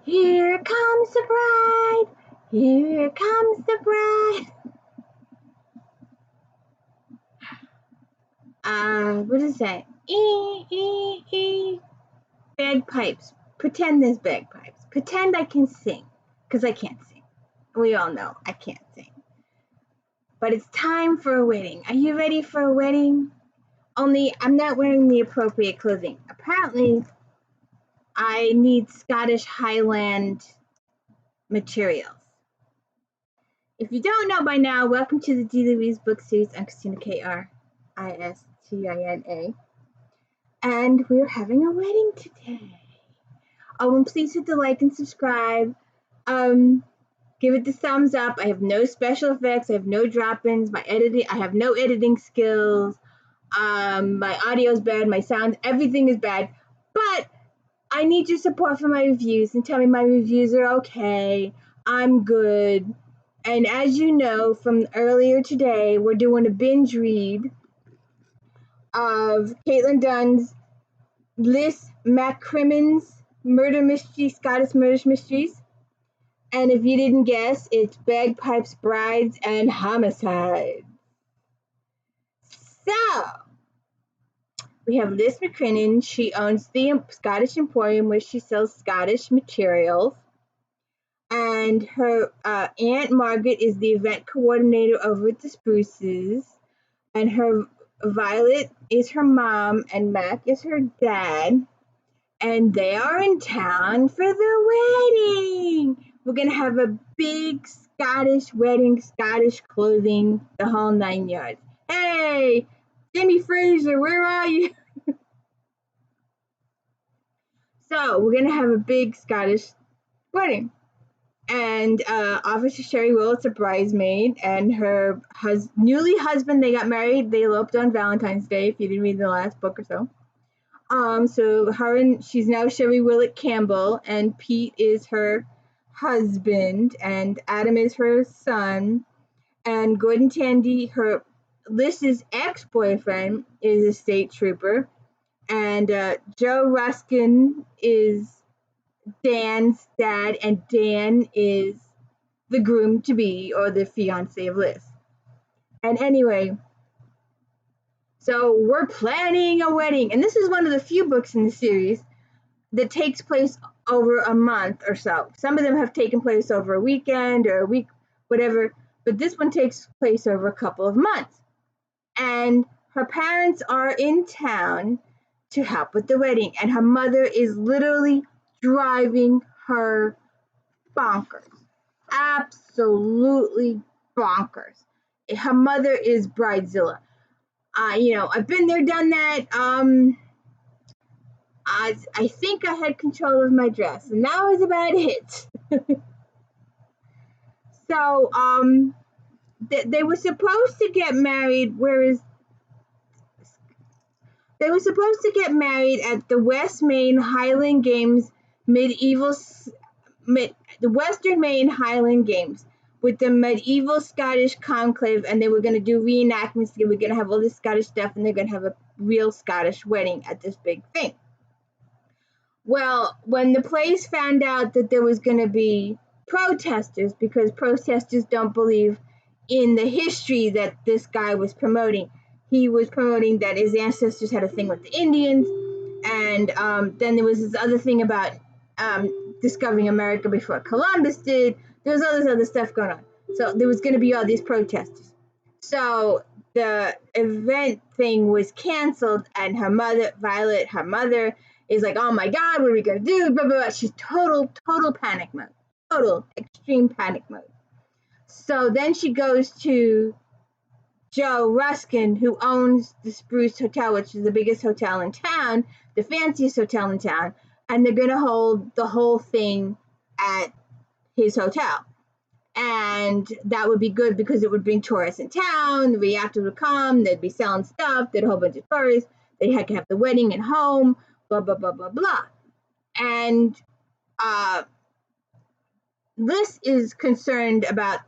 Here comes the bride. Here comes the bride. What does it say? Bagpipes. Pretend there's bagpipes. Pretend I can sing, because I can't sing. We all know I can't sing. But it's time for a wedding. Are you ready for a wedding? Only I'm not wearing the appropriate clothing. Apparently, I need Scottish Highland materials. If you don't know by now, welcome to the D. Louise book series. I'm Kristina, Kristina. And we're having a wedding today. Oh, and please hit the like and subscribe. Give it the thumbs up. I have no special effects. I have no drop-ins. I have no editing skills. My audio is bad. My sound, everything is bad. But I need your support for my reviews and tell me my reviews are okay. I'm good. And as you know from earlier today, we're doing a binge read of Caitlin Dunn's Liss Maccrimmon's Murder Mystery, Scottish Murder Mysteries. And if you didn't guess, it's Bagpipes, Brides, and Homicides. So, we have Liss Maccrimmon. She owns the Scottish Emporium where she sells Scottish materials. And her Aunt Margaret is the event coordinator over at the Spruces. And her Violet is her mom, and Mac is her dad. And they are in town for the wedding. We're going to have a big Scottish wedding, Scottish clothing, the whole 9 yards. Hey, Jimmy Fraser, where are you? So we're going to have a big Scottish wedding. And Officer Sherry Willet's a bridesmaid, and her newly husband, they got married. They eloped on Valentine's Day, if you didn't read the last book or so. So she's now Sherry Willett Campbell, and Pete is her husband, and Adam is her son, and Gordon Tandy, her Liss's ex-boyfriend, is a state trooper, and Joe Ruskin is Dan's dad, and Dan is the groom-to-be, or the fiance of Liss. And anyway, so we're planning a wedding, and this is one of the few books in the series that takes place over a month or so. Some of them have taken place over a weekend or a week, whatever, but this one takes place over a couple of months. And her parents are in town to help with the wedding, and her mother is literally driving her bonkers. Absolutely bonkers. Her mother is Bridezilla. I've been there, done that. I think I had control of my dress, and that was about it. So, they were supposed to get married, they were supposed to get married at the West Main Highland Games the Western Main Highland Games with the medieval Scottish conclave, and they were going to do reenactments. They were going to have all this Scottish stuff, and they're going to have a real Scottish wedding at this big thing. Well, when the place found out that there was going to be protesters, because protesters don't believe in the history that this guy was promoting. He was promoting that his ancestors had a thing with the Indians, and then there was this other thing about discovering America before Columbus did. There was all this other stuff going on. So there was going to be all these protesters. So the event thing was canceled, and her mother, Violet, is like, oh my God, what are we going to do? Blah, blah, blah. She's total panic mode. Total extreme panic mode. So then she goes to Joe Ruskin, who owns the Spruce Hotel, which is the biggest hotel in town, the fanciest hotel in town, and they're going to hold the whole thing at his hotel. And that would be good because it would bring tourists in town, the reactors would come, they'd be selling stuff, there'd a whole bunch of tourists, they had to have the wedding at home, blah, blah, blah, blah, blah. And Liss is concerned about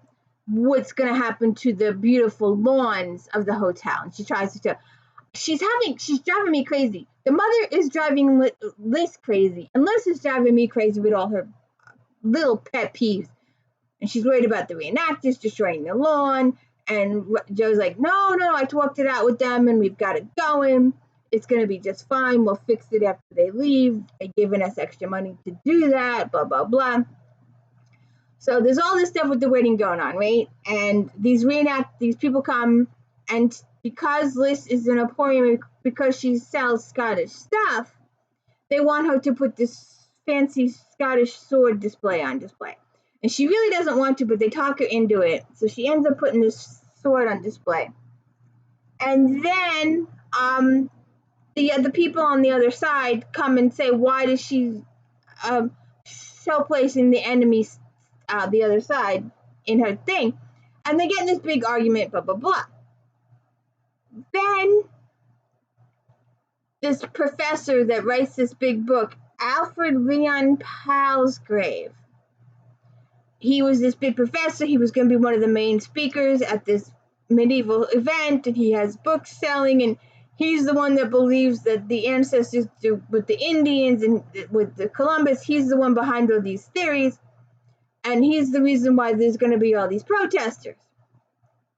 what's going to happen to the beautiful lawns of the hotel. And she tries to tell, she's driving me crazy. The mother is driving Liss crazy, and Liss is driving me crazy with all her little pet peeves. And she's worried about the reenactors destroying the lawn. And Joe's like, no, I talked it out with them and we've got it going. It's going to be just fine. We'll fix it after they leave. They're giving us extra money to do that, blah, blah, blah. So there's all this stuff with the wedding going on, right? And these people come, and because Liss is an emporium, because she sells Scottish stuff, they want her to put this fancy Scottish sword display on display. And she really doesn't want to, but they talk her into it. So she ends up putting this sword on display. And then the people on the other side come and say, why does she show placing the enemy's the other side in her thing? And they get in this big argument, blah, blah, blah. Then this professor that writes this big book, Alfred Leon Palsgrave, he was this big professor. He was going to be one of the main speakers at this medieval event, and he has books selling, and he's the one that believes that the ancestors with the Indians and with the Columbus, he's the one behind all these theories, and he's the reason why there's going to be all these protesters.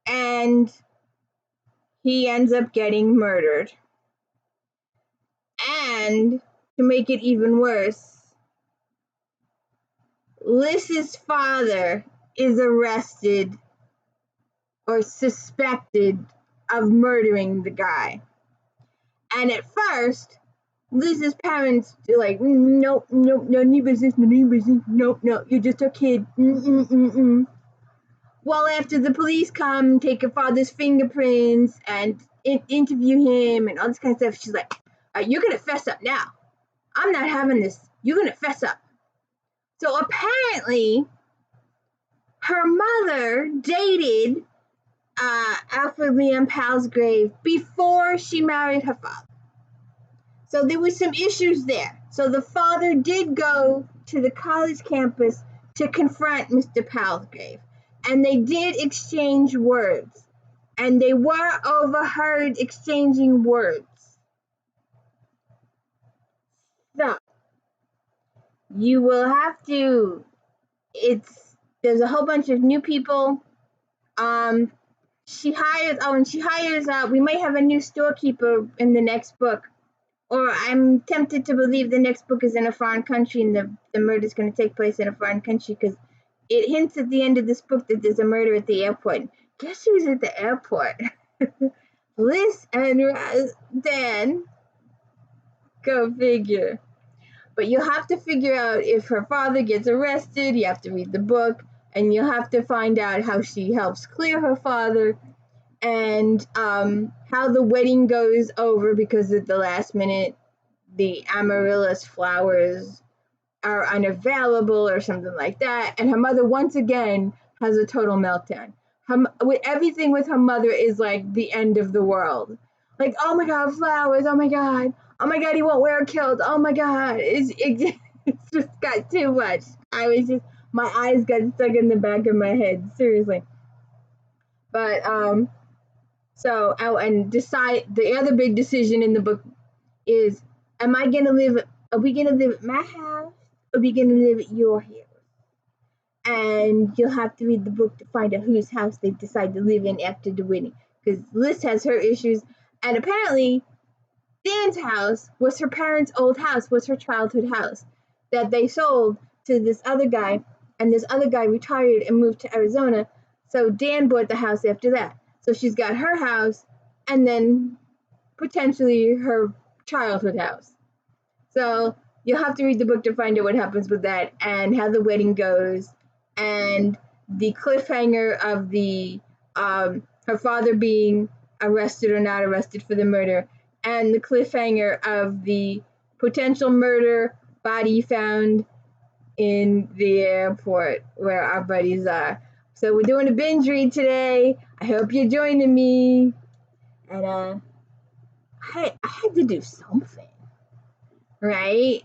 And he ends up getting murdered. And to make it even worse, Liss's father is arrested or suspected of murdering the guy. And at first, Liss's parents are like, nope, no business, nope, you're just a kid. Well, after the police come, take your father's fingerprints and interview him and all this kind of stuff, she's like, you're going to fess up now. I'm not having this. You're going to fess up. So apparently, her mother dated Alfred Leon Palsgrave before she married her father. So there was some issues there. So the father did go to the college campus to confront Mr. Palsgrave. And they did exchange words. And they were overheard exchanging words. So, you will have to, there's a whole bunch of new people. She hires, we might have a new storekeeper in the next book. Or I'm tempted to believe the next book is in a foreign country and the murder is going to take place in a foreign country, because it hints at the end of this book that there's a murder at the airport. Guess who's at the airport? Liss and Dan. Go figure. But you'll have to figure out if her father gets arrested. You have to read the book, and you'll have to find out how she helps clear her father, and how the wedding goes over because at the last minute the amaryllis flowers are unavailable or something like that, and her mother once again has a total meltdown. Everything with her mother is like the end of the world. Like, oh my god, flowers, oh my god, he won't wear a kilt, oh my god, it's just got too much. My eyes got stuck in the back of my head, seriously. But the other big decision in the book is, are we gonna live at my house, or are we gonna live at your house? And you'll have to read the book to find out whose house they decide to live in after the wedding, because Liss has her issues, and apparently Dan's house was her parents' old house, was her childhood house, that they sold to this other guy, and this other guy retired and moved to Arizona, so Dan bought the house after that. So she's got her house, and then potentially her childhood house. So you'll have to read the book to find out what happens with that, and how the wedding goes, and the cliffhanger of the her father being arrested or not arrested for the murder, and the cliffhanger of the potential murder body found in the airport where our buddies are. So we're doing a binge read today. I hope you're joining me. And I had to do something, right?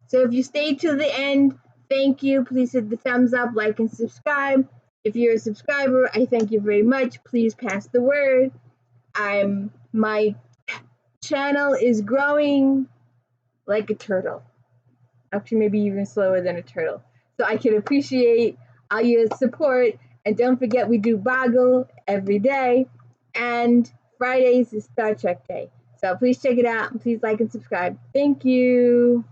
So if you stayed till the end, thank you. Please hit the thumbs up, like, and subscribe. If you're a subscriber, I thank you very much. Please pass the word. My channel is growing like a turtle. Actually, maybe even slower than a turtle. so I can appreciate all your support. And don't forget, we do Boggle every day, and Fridays is Star Trek Day. So please check it out, and please like and subscribe. Thank you.